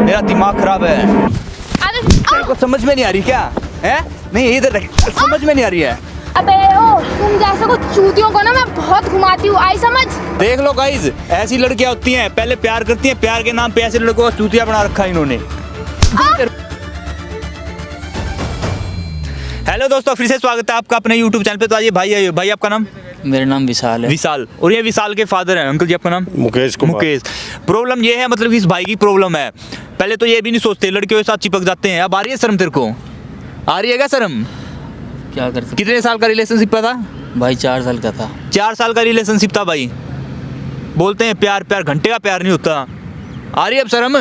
मेरा दिमाग खराब है। तेरे को समझ में नहीं आ रही क्या है? नहीं इधर समझ में नहीं आ रही है। अबे ओ, तुम जैसे को चूतियों को ना मैं बहुत घुमाती हूँ, आई समझ। देख लो गाइस, ऐसी लड़कियां होती हैं, पहले प्यार करती हैं, प्यार के नाम पे ऐसे लड़कों को चूतिया बना रखा है इन्होंने। हेलो दोस्तों, फिर से स्वागत है आपका अपने YouTube चैनल पे। तो आइए भाई आपका नाम? मेरा नाम विशाल है। विशाल। और ये विशाल के फादर हैं। अंकल जी आपका नाम? मुकेश कुमार। मुकेश। प्रॉब्लम ये है, मतलब कि इस भाई की प्रॉब्लम है, पहले तो ये भी नहीं सोचते, लड़कियों के साथ चिपक जाते हैं। अब आ रही है शर्म तेरे को? आ रही है क्या शर्म? क्या कर सकते? कितने साल का रिलेशनशिप था भाई 4 साल का था। 4 साल का रिलेशनशिप था भाई। बोलते हैं प्यार प्यार, घंटे का प्यार नहीं होता। आ रही है अब शर्म?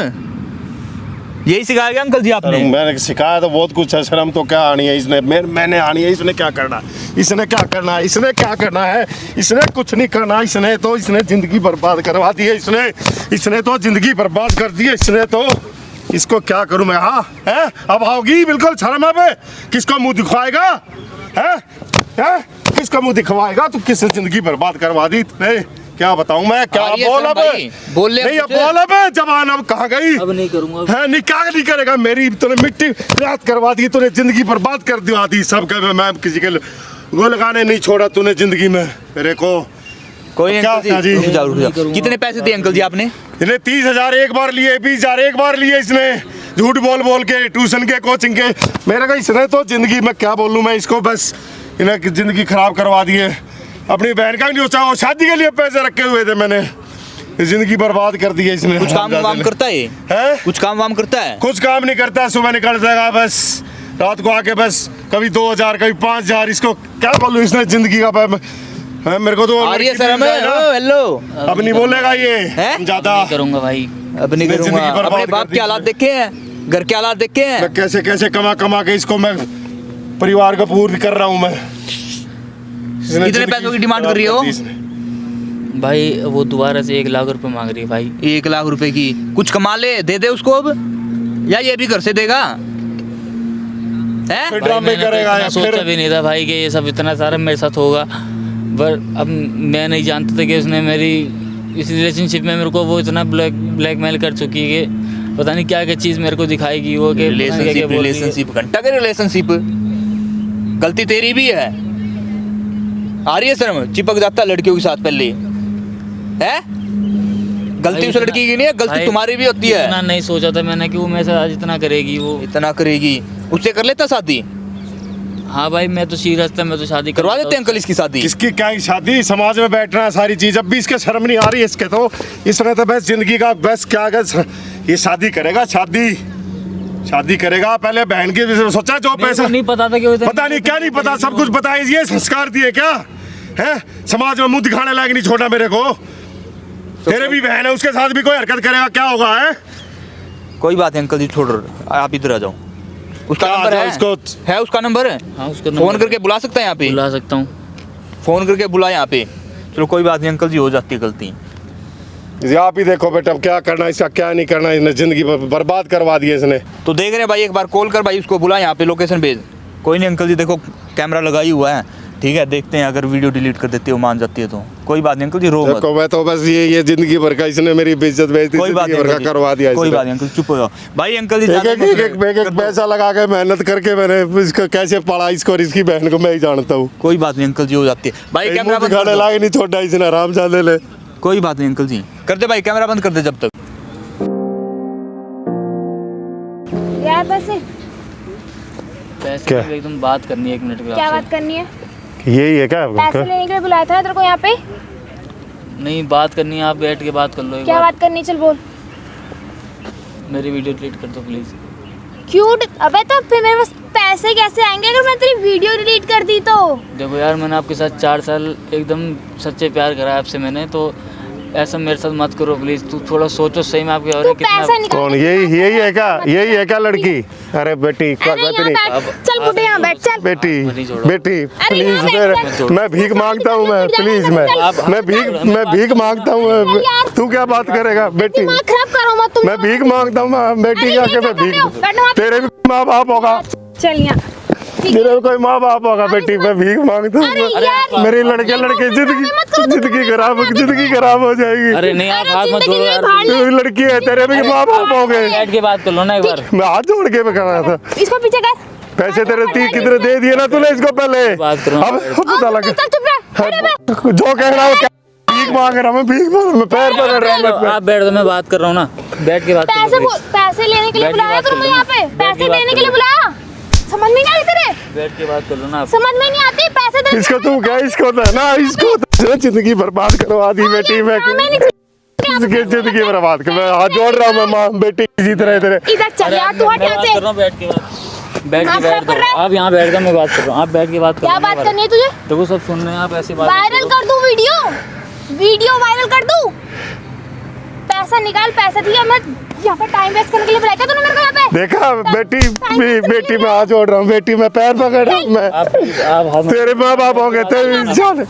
यही सिखाया गया अंकल जी आपने? मैंने सिखाया तो बहुत कुछ है, शर्म तो क्या आनी है इसने, मैंने आनी है। इसने क्या करना है, इसने क्या करना है, इसने क्या करना है, इसने कुछ नहीं करना। इसने जिंदगी बर्बाद करवा दी है। इसने तो जिंदगी बर्बाद कर दी है। इसने तो, इसको क्या करूं मैं? हाँ है, अब आओगी बिल्कुल शर्म है। किसको मुंह दिखवाएगा? है किसको मुंह दिखवाएगा? तू किसने जिंदगी बर्बाद करवा दी? क्या बताऊं मैं? क्या बोल अब? बोल ले। नहीं अब बोल अब, जबान अब कहाँ गई? अब नहीं करूंगा। है नहीं, क्या नहीं करेगा? मेरी तूने मिट्टी रात करवा दी, तूने जिंदगी बर्बाद कर दिवा दी सब। मैं किसी के वो लगाने नहीं छोड़ा तूने जिंदगी में मेरे को। कोई क्या जी? रुक जाओ। कितने पैसे दिए अंकल जी आपने? इसने 30,000 एक बार लिए, 20,000 एक बार लिए इसने, झूठ बोल के, ट्यूशन के, कोचिंग के। मेरे को इसने तो जिंदगी में क्या बोलूं मैं इसको, बस इन्हें जिंदगी खराब करवा दी है। अपनी बहन का भी नहीं सोचा, शादी के लिए पैसे रखे हुए थे मैंने, जिंदगी बर्बाद कर दी है इसने। कुछ काम वाम करता है? कुछ काम वाम करता है? कुछ काम नहीं करता, सुबह निकल जाएगा बस, रात को आके बस कभी 2,000 कभी 5,000। इसको क्या बोलूं, इसने जिंदगी का मेरे को तो आ रही है शर्म? हेलो, अब नहीं बोलेगा ये ज्यादा। नहीं करूंगा भाई, अब नहीं करूंगा। अपने बाप के हालात देखे हैं, घर के हालात देखे हैं? मैं कैसे कमा के इसको मैं परिवार का पूर्ण कर रहा हूँ मैं। कितने पैसों की डिमांड कर रही हो भाई? वो दोबारा से 1 लाख रुपए मांग रही है भाई। 1 लाख रुपए की? कुछ कमा ले, दे दे उसको अब, या ये भी घर से देगा? है ड्रामे करेगा या सोचा फिर? भी नहीं था भाई कि ये सब इतना सारा मेरे साथ होगा। पर अब मैं नहीं जानता था कि उसने मेरी इस रिलेशनशिप में मेरे को वो इतना ब्लैकमेल कर चुकी है कि पता नहीं क्या क्या चीज़ मेरे को दिखाएगी वो। कि रिलेशनशिप घंटा के रिलेशनशिप, गलती तेरी भी है। आ रही है शर्म? चिपक जाता लड़कियों के साथ पहले, है? गलती उस लड़की की नहीं है, गलती तुम्हारी भी होती है। इतना नहीं सोचा था मैंने कि वो मेरे साथ आज इतना करेगी। वो इतना करेगी, उससे कर लेता शादी? हाँ भाई, मैं तो सीरियस था, मैं तो शादी करवा देते अंकल इसकी शादी। इसकी क्या ही शादी, समाज में बैठना है सारी चीज। अब भी इसके शर्म नहीं आ रही है इसके तो। इसने तो बस जिंदगी का बस क्या ये शादी करेगा, शादी करेगा। पहले बहन की सोचा जो पैसा नहीं पता था कि पता नहीं क्या नहीं पता, सब कुछ पता है। ये संस्कार दिए क्या है? समाज में मुंह दिखाने लायक नहीं छोड़ा मेरे को। तेरे भी बहन है, उसके साथ भी कोई हरकत करेगा क्या होगा? है कोई बात है अंकल जी, छोड़, आप इधर आ जाओ। उसका नंबर है? उसको है, उसका नंबर है? हाँ, उसका फोन करके बुला सकता है यहाँ पे? बुला सकता हूँ, फोन करके बुला यहाँ पे। चलो कोई बात नहीं अंकल जी, हो जाती है गलती। आप ही देखो बेटा, अब क्या करना इसका, क्या नहीं करना। इसने जिंदगी बर्बाद करवा दी है इसने। तो देख रहे हैं भाई, एक बार कॉल कर भाई, उसको बुला यहाँ पे, लोकेशन भेज। कोई नहीं अंकल जी, देखो कैमरा लगाई हुआ है, ठीक है, देखते हैं अगर वीडियो डिलीट कर देती है, वो मान जाती है तो कोई बात नहीं अंकल जी, रो मत। मैं तो बस ये जिंदगी भर का इसने मेरी बेइज्जत बेइज्जती कोई बात नहीं करवा दिया। कोई बात नहीं अंकल, चुप हो जाओ भाई। अंकल जी एक पैसा लगा के मेहनत करके मैंने इसको कैसे पढ़ा, इसको और इसकी बहन को मैं ही जानता हूँ। कोई बात नहीं अंकल जी, हो जाती है भाई। कैमरा बंद दिखाने लायक नहीं छोड़ा इसने, आराम जाने ले। कोई बात नहीं अंकल जी, कर दे भाई, कैमरा बंद कर दे जब तक। यार पैसे पैसे एकदम बात करनी है 1 मिनट के। क्या बात करनी है? यही है क्या? पैसे लेने के लिए बुलाया था तेरे को यहाँ पे? नहीं, बात करनी है, आप बैठ के बात कर लो। क्या बात करनी, चल बोल। मेरी वीडियो डिलीट कर दो प्लीज। क्यों? अबे तो फिर मेरे पास पैसे कैसे आएंगे अगर मैं तेरी वीडियो डिलीट कर दी तो? देखो यार, मैंने आपके साथ 4 साल एकदम सच्चे प्यार करा आपसे मैंने, तो ऐसा मेरे साथ मत करो प्लीज। तू थोड़ा सोचो सही में आपके और कितना कौन? यही है क्या? यही है क्या लड़की? अरे बेटी चल बुढ़े यहाँ बैठ, चल बेटी प्लीज, मैं भीख मांगता हूँ, मैं प्लीज, मैं भीख मांगता हूँ। तू क्या बात करेगा बेटी? मैं भीख मांगता हूँ, बेटी क्या? मैं भीख, तेरे भी माँ बाप होगा। चल यहाँ मेरे कोई माँ बाप होगा बेटी, मैं भीख मांगता अरे हूँ। यार, मेरी लड़के जिंदगी खराब हो जाएगी। अरे नहीं आप हाथ मत जोड़ो यार, तू लड़की है, तेरे भी माँ बाप हो गए। बैठ के बात कर लो ना एक बार। मैं हाथ जोड़ के मैं कर रहा था। इसको पीछे कर। पैसे तेरे 30 कितने दे दिए ना तूने इसको पहले। बात करो। अब पता लगा चल चुप रह, खड़े बैठ। जो कह रहा हूँ, भीख मांग रहा हूँ मैं, भीख मांग, मैं पैर पकड़ रहा हूँ। आप बैठ दो, मैं बात कर रहा हूँ ना, बैठ के बात कर लो please। पैसे लेने के लिए बैठ के बुलाया बात कर तुमने लो। यहाँ पे? बैठ के पैसे बात देने कर के लिए लो। बुलाया? समझ में नहीं आई तेरे? बैठ के बात कर लो ना आप। समझ में नहीं आती पैसे देने इसको तू क्या, इसको ना इसको जिंदगी बर्बाद करवा दी बेटी। मैं इसकी जिंदगी बर्बाद कर, मैं हाथ जोड़ रहा हूँ। मैं माँ बेटी किसी तरह तेरे। इधर चल यार, तू हट मैं यहाँ बात से। कर रहा हूँ, बैठ के बैठ आप के बैठ क्या कर रहे दो। हो? आप यहाँ बैठ जाओ, मैं बात कर रहा हूँ, आप बैठ के बात क्या बात करनी है तुझे? देखो सब सुन रहे हैं, आप ऐसी बात वायरल कर दूं वीडियो वायरल कर दूं? पैसा निकाल, पैसा दिया। मैं यहाँ पे टाइम वेस्ट करने के लिए बुलाया क्या तूने मेरे को यहाँ पे? देखा बेटी मैं हाथ जोड़ रहा हूँ, बेटी मैं पैर पकड़ रहा हूँ। मैं आप हाथ मत- तेरे माँ बाप हो गए, तेरी जान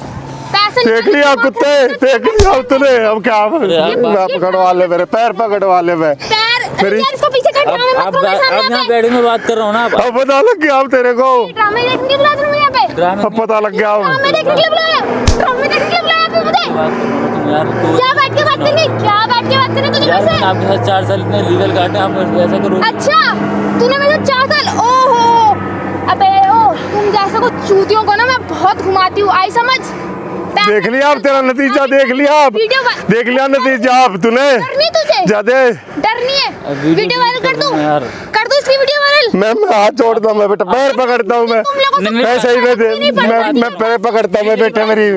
पैसे देख निकाल, लिया बहुत कुत्ते, पैसे देख लिया अब तूने। अब क्या मैं पकड़वा ले, मेरे पैर पकड़वा ले। मैं पैर, अरे मेरी- यार इसको पीछे कर, ड्रामे मत आप करो मेरे आप सामने यहाँ यहाँ पे। बैठ में बात कर रहा हूँ ना आप। अब पता लग गया अब तेरे को, ड्रामे देखने के लिए बुलाया तुमने यहाँ पे? ड्रामे अब पता लग गया ड्रामे अब। देखने के लिए बुलाया? ड्रामे देखने के लिए बुलाया आपने मुझे? बात कर रहा हूँ तुम यार, तो क्या बैठ के बात करनी? क्या बैठ के बात करनी तुझे यार मेरे से? आपके साथ 4 साल इतने लीगल काटे, आप ऐसा करो। अच्छा, तूने मेरे 4 साल, ओहो, अबे ओ, तुम जैसे को चूतियों को ना मैं बहुत घुमाती हूँ, आई समझ? देख लिया अब तेरा नतीजा, देख लिया अब, वीडियो देख लिया नतीजा अब तूने। डरनी तुझे? ज्यादा डरनी है? वीडियो वायरल कर दूं? यार कर दूं इसकी वीडियो वायरल? मैं हाथ जोड़ता हूँ, मैं बेटा पैर पकड़ता हूँ। मैं तुम लोगों से नहीं, ऐसे ही मैं पैर पकड़ता हूँ। मैं बेटे मेरी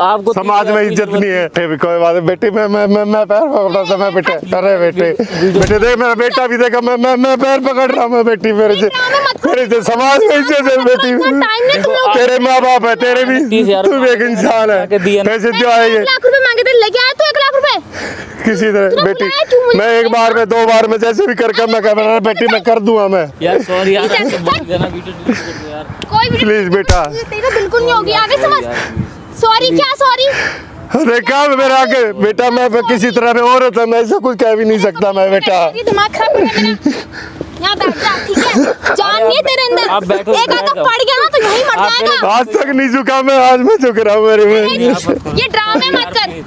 आपको समाज में इज्जत नहीं है। कोई बात नहीं बेटी, मैं पैर पकड़ता था। मैं बेटे, अरे बेटे देख मेरा बेटा भी देखा, मैं पैर पकड़ रहा हूँ। मैं बेटी मेरे से समाज में इज्जत है बेटी। तेरे माँ बाप है, तेरे भी, तू एक इंसान है। पैसे जो आएंगे 1 लाख रुपए मांगे थे, लेके आया तू 1 लाख रुपए? किसी तरह तूने बेटी, बुलाया क्यों मुझे? मैं 1 बार में 2 बार में जैसे भी करके मैं कह रहा बेटी मैं कर दूंगा। मैं यार सॉरी यार, ठीक है, ऐसे बोल देना, वीडियो डिलीट कर दो यार। कोई वीडियो प्लीज बेटा। तेरा बिल्कुल नहीं होगी, आगे समझ। सॉरी क्या सॉरी? देखा मेरा आगे बेटा, मैं किसी तरह में और होता, मैं ऐसा कुछ कह भी नहीं सकता। मैं बेटा ये दिमाग खराब कर मेरा। यहाँ बैठ जा, ठीक है? जान नहीं है तेरे अंदर। आप बैठो, एक बैठ आधा जाओ। पड़ गया ना तो यहीं मर आप जाएगा। आज तक नहीं झुका मैं, आज मैं झुक रहा हूँ। मेरे में ये ड्रामे मत कर।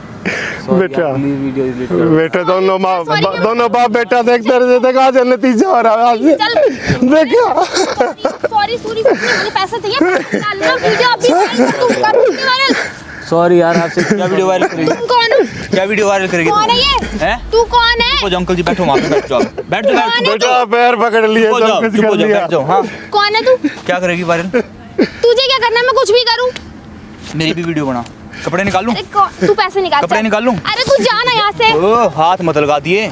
बेटा वीडियो डिलीट कर दो। बेटे दोनों बाप बेटा देखते रहे, देखा आज नतीजा हो रहा है। आज देखा सॉरी मुझे पैसा चाहिए। डालना वीडियो अभी कर दूंगी वायरल। सॉरी यार, आपसे क्या वीडियो वायरल करेगी? तुम कौन हो? क्या वीडियो वायरल करेगी? कौन है ये? हैं? तू कौन है? वो जो अंकल जी बैठो वहाँ पे, बैठ जाओ, बैठ जाओ, बेटा पैर पकड़ लिए, चुप हो सब जाओ, कुछ चुप हो कर जाओ, लिया। बैठ जाओ। हाँ, कौन है तू? क्या करेगी वायरल? तुझे क्या करना है? मैं कुछ भी करूं? मेरी भी वीडियो बना, कपड़े निकाल लूं? तू पैसे निकाल, कपड़े चल। निकाल लूं? अरे तू जाना यहाँ से। ओ, हाथ मत लगा दिए,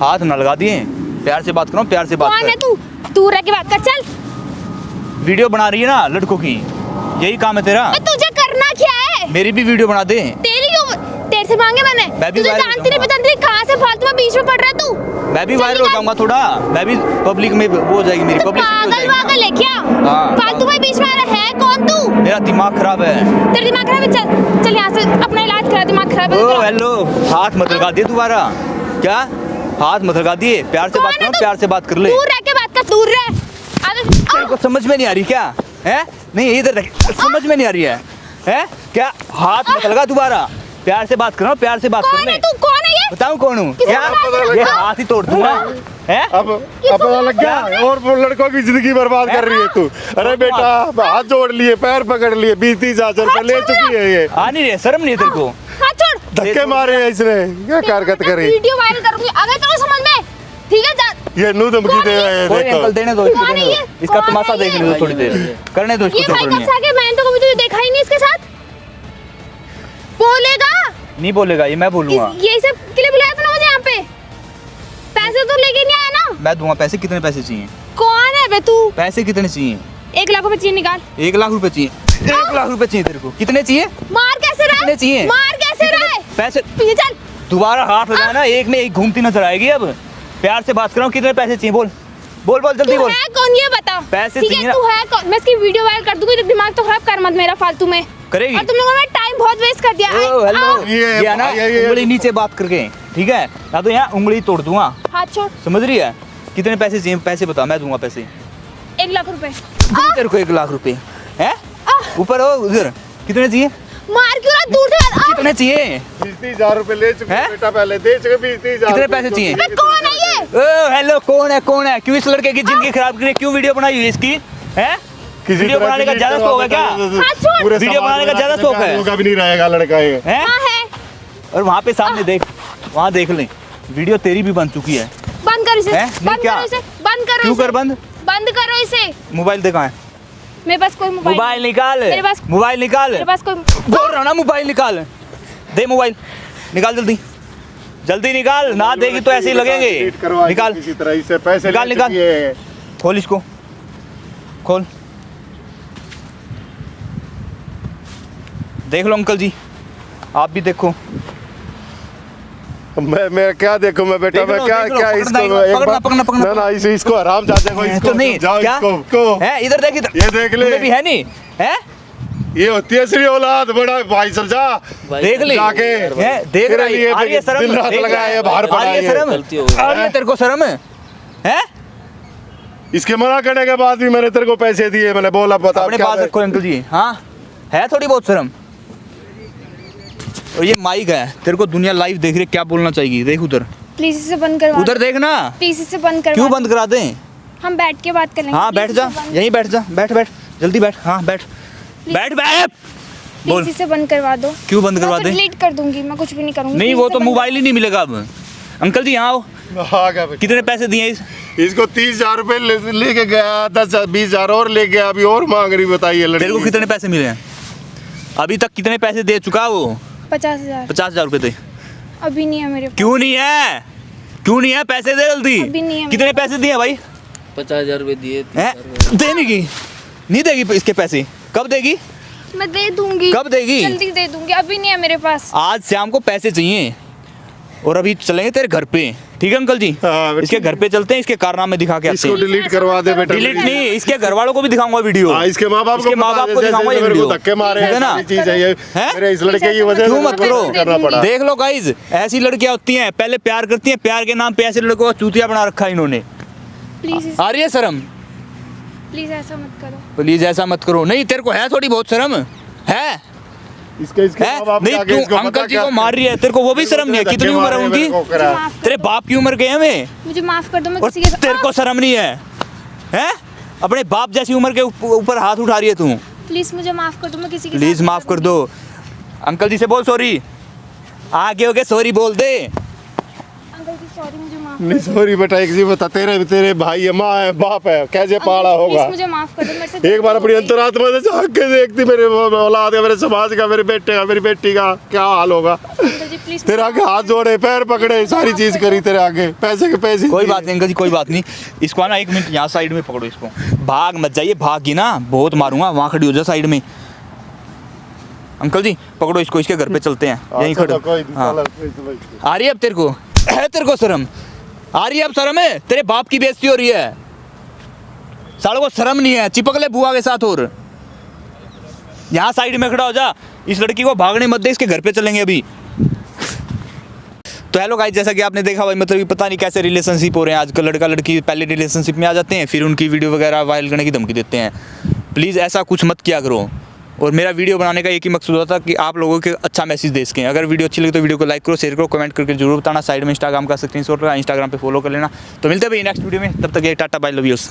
हाथ न लगा दिए। प्यार से बात करो, प्यार से बात कौन है कर। तू? दूर रह के बात कर, चल। वीडियो बना रही है ना लड़कों की, यही काम है तेरा। अबे तुझे करना क्या है? मेरी भी वीडियो बना दे। तेरी क्यों? तेरे से मांगे मैंने? मैं भी तुझे वायरल जानती नहीं होऊंगा। पहचानती नहीं, कहाँ से फालतू में बीच में पड़ रहा है तू? मैं भी चल वायरल हो निकाल। जाऊंगा थोड़ा, मैं भी पब्लिक में वो हो जाएगी, मेरी तू पब्लिक हो पागल जाएगी। वागल है क्या? हाँ। फालतू में बीच में आ रहा है? कौन तू? मेरा दिमाग खराब है। तेरा दिमाग खराब है? चल चल यहाँ से, अपना इलाज करा। दिमाग खराब है ओ तेरा। हेलो, हाथ मत लगा दिए दोबारा। क्या हाथ मत लगा दिए? प्यार से कौन बात है करो, तू? प्यार से बात कर ले। दूर रह के बात कर, दूर रह। तेरे को समझ में नहीं आ रही क्या? है नहीं, इधर देख, समझ में नहीं आ रही है? क्या हाथ मत लगा दोबारा, प्यार से बात करो, प्यार से बात कर कौन है ले। तू? कौन है ये? बताऊं कौन हूँ? किसको क्या पता लगा? ये हाथ ही तोड़ दूंगा। है अब पता लग गया, और वो लड़कों की जिंदगी बर्बाद कर रही है तू। अरे बेटा हाथ जोड़ लिए, पैर पकड़ लिए, 20-30 हजार रुपए ले चुकी है ये। आ नहीं रही, शर्म नहीं है तेरे को? हाथ छोड़। धक्के मारे हैं इसने, क्या कारकत करी। वीडियो वायरल करूंगी, अगर तेरे को समझ में, ठीक है? जा। ये नू धमकी दे रहा है, कोई नहीं, अंकल देखो देने दो, इसको कौन है देने ये? दो, इसका कौन तमाशा है देखने ये? दो थोड़ी देर, करने दो इसको, ये जो भाई करनी कब से है। आ गया? मैंने तो कभी तुझे देखा ही नहीं इसके साथ। बोलेगा? नहीं बोलेगा, ये मैं बोलूंगा। यही सब के लिए बुलाया था मुझे यहाँ पे? पैसे तो लेके नहीं आया ना? मैं दूंगा पैसे। कितने पैसे चाहिए? कौन है बे तू? पैसे कितने चाहिए? 1 लाख रुपए चाहिए, निकाल। 1 लाख रुपए चाहिए? 1 लाख रुपए चाहिए तेरे को? कितने चाहिए? मार कैसे रहा कितने चाहिए? मार कैसे रहा है? पैसे पीछे चल। दोबारा हाथ लगाया ना, एक में एक घूमती नजर आएगी। अब प्यार से बात कर रहा हूँ, कितने पैसे चाहिए? बोल बोल बोल, जल्दी तू बोल। है कौन ये बता? पैसे ठीक चाहिए है, ना? तू है कौन? मैं इसकी वीडियो वायरल कर दूंगी, तो दिमाग तो खराब कर मत मेरा फालतू में। करेगी? और तुम लोगों ने टाइम बहुत वेस्ट कर दिया। ओ हेलो, आओ, ये ना उंगली नीचे बात करके, ठीक है ना? तो यहाँ उंगली तोड़ दूंगा, हाथ छोड़। समझ रही है? कितने पैसे चाहिए? पैसे बता, मैं दूंगा पैसे। 1 लाख रुपए। दूं तेरे को 1 लाख रुपए हैं? ऊपर हो उधर। कितने चाहिए? मार क्यों रहा, दूर से कितने चाहिए? 20,000 रुपए ले चुके हैं? बेटा, पहले दे चुके 20,000। कितने पैसे चाहिए? अबे कौन है ये? ओ हेलो, कौन है? क्यों इस लड़के की जिंदगी खराब करी? क्यों वीडियो बनाई हुई इसकी? हैं? किसी वीडियो तरह बनाने का delete ज्यादा करवा शौक है देता क्या? है, हाँ, छोड़। पूरे वीडियो समाज बनाने का में ज्यादा शौक है। होगा भी नहीं रहेगा लड़का ये। हैं? हाँ है। और वहाँ पे सामने देख, वहाँ देख ले, वीडियो तेरी भी बन चुकी है। बंद कर इसे, हैं? नहीं बंद क्या? करो इसे, बंद करो क्यों इसे। कर बंद? बंद करो इसे। मोबाइल दे, कहाँ है? मेरे पास कोई मोबाइल मोबाइल निकाल, मेरे पास- मोबाइल निकाल। मेरे पास कोई बोल रहा हूँ ना, मोबाइल निकाल। दे मोबाइल, निकाल जल्दी, जल्दी निकाल। ना देगी तो ऐसे ही लगेंगे। delete करवा निकाल, किसी तरह इससे पैसे निकाल, ले निकाल। चुकी है। खोल इसको, खोल। देख लो अंकल जी, आप भी देखो। मैं क्या देखूं मैं बेटा, देख मैं लो, क्या देख लो, क्या पकड़ना इसको इनको, एक पकड़ना, बार- पकड़ना, पकड़ना। ना इसको आराम जाते को इसको तो नहीं जाओ क्या इसको है? इधर देख, इधर ये देख ले। तुम्हें भी है नहीं है? ये होती है श्री औलाद, बड़ा भाई सर जा देख ले, जाके है? देख तेरे रहा लिए है, आ रही है शर्म? दिन रात देख लगाया रहा है, बाहर पड़ा आ रही है है। शर्म? गलती हो गई। आ रही है तेरे को शर्म है? इसके मना करने के बाद भी मैंने तेरे को पैसे दिए, मैंने बोला बता अपने क्या पास मैं- रखो अंकल जी। हाँ, है थोड़ी बहुत शर्म। और ये माइक है, तेरे को दुनिया लाइव देख रही है, क्या बोलना चाहिए? देख उधर, प्लीज इसे बंद करवा उधर देखना। प्लीज इसे बंद करवा क्यों बंद करा दें? हम बैठ के बात कर लेंगे। हाँ बैठ जा, यहीं बैठ जा, बैठ बैठ, जल्दी बैठ। हाँ बैठ, बैठ बैठ। बोल, प्लीज इसे बंद करवा दो। क्यों बंद करवा दें? डिलीट कर दूंगी, मैं कुछ भी नहीं करूंगी। नहीं, Please वो इसे तो बंद मोबाइल ही नहीं मिलेगा अब। अंकल जी यहाँ आओ। हाँ, क्या बेटा? कितने पैसे दिए इसको 30,000 रुपए लेके गया, 10-20,000 और ले गया, अभी और मांग रही, बताइए लड़की। तेरे को कितने पैसे मिले हैं अभी तक? कितने पैसे दे चुका वो? 50,000 50,000 रुपए थे। अभी नहीं है मेरे पास। क्यों नहीं है? क्यों नहीं है? पैसे दे जल्दी। अभी नहीं है कितने मेरे पैसे दिए भाई? 50,000 रुपये दिए। हैं? देने की नहीं देगी इसके पैसे? कब देगी? मैं दे दूंगी। कब देगी? जल्दी दे दूंगी, अभी नहीं है मेरे पास। आज शाम को पैसे चाहिए और अभी चलेंगे तेरे घर पे, ठीक है अंकल जी? हाँ, बेटा। इसके घर पे चलते हैं, इसके कारनामे दिखा के आते इसको हैं। डिलीट करवा दे बेटा। डिलीट नहीं, इसके घर वालों को भी दिखाऊंगा वीडियो। हाँ, इसके माँ बाप इसके माँ बाप को दिखाऊंगा ये मेरे को वीडियो। धक्के मारे ठीक है हैं, ना? सारी चीज है ये हैं? मेरे इस लड़के की वजह से क्यों मत मेरे को करो? करना पड़ा। देख लो गाइज, ऐसी लड़कियां होती हैं, पहले प्यार करती हैं, प्यार के नाम पे ऐसे लड़कों को चूतिया बना रखा है इन्होंने। प्लीज आ रही है शर्म? प्लीज ऐसा मत करो। प्लीज ऐसा मत करो। नहीं, तेरे को है थोड़ी बहुत शर्म है? इसके है? माँ बाप नहीं, जाके तू इसको पता अंकल जी क्या- को मार रही है, तेरे को वो भी शर्म नहीं है? कितनी उम्र है उनकी? मेरे को मुझे करा। माफ कर तेरे दो। बाप की उम्र के हैं वे? मुझे माफ कर दो, मैं और किसी के तेरे को शर्म नहीं है? हैं? अपने बाप जैसी उम्र के ऊपर हाथ उठा रही है तू। प्लीज मुझे माफ कर दो, मैं किसी के प्लीज साथ माफ कर दो। अंकल जी से बोल सॉरी, आगे हो गए सॉरी बोल दे। अंकल जी सॉरी, मुझे माफ नहीं सॉरी बेटा, एक जी बता, तेरे भाई है, माँ है, बाप है, कैसे पाला होगा? प्लीज मुझे माफ कर दो, मेरे से एक बार अपनी गलती हो गई। अंतरात्मा से झांक के देखती, मेरे औलाद का, मेरे समाज का, मेरे बेटे का, मेरी बेटी का क्या हाल होगा? अंकल जी प्लीज तेरे आगे हाथ जोड़े, पैर पकड़े, सारी चीज करी तेरे आगे, पैसे के पैसे कोई दिए। बात नहीं अंकल जी, कोई बात नहीं। इसको आना 1 मिनट यहाँ साइड में पकड़ो इसको। भाग मत जाइए, भागी ना बहुत मारूंगा। वहाँ खड़ी हो जा साइड में। अंकल जी पकड़ो इसको, इसके घर पे चलते हैं, यहीं चलो, खड़े। कोई हाँ, नहीं, आ रही है अब तेरे को? है तेरे को शर्म? आ रही है अब शर्म है? तेरे बाप की बेइज्जती हो रही है, सालों को शर्म नहीं है? चिपक ले बुआ के साथ। और यहाँ साइड में खड़ा हो जा, इस लड़की को भागने मत दे, इसके घर पे चलेंगे अभी। तो हेलो गाइस, जैसा कि आपने देखा भाई, मतलब कि पता नहीं कैसे रिलेशनशिप हो रहे हैं आजकल। लड़का लड़की पहले रिलेशनशिप में आ जाते हैं, फिर उनकी वीडियो वगैरह वायरल करने की धमकी देते हैं। प्लीज़ ऐसा कुछ मत किया करो। और मेरा वीडियो बनाने का एक ही मकसद होता था कि आप लोगों के अच्छा मैसेज दे सकें। अगर वीडियो अच्छी लगी तो वीडियो को लाइक करो, शेयर करो, कमेंट करके जरूर बताना। साइड में इंस्टाग्राम का स्क्रीनशॉट रहा, इंस्टाग्राम पे फॉलो कर लेना। तो मिलते हैं भाई नेक्स्ट वीडियो में, तब तक ये टाटा बाय, लव यूज़।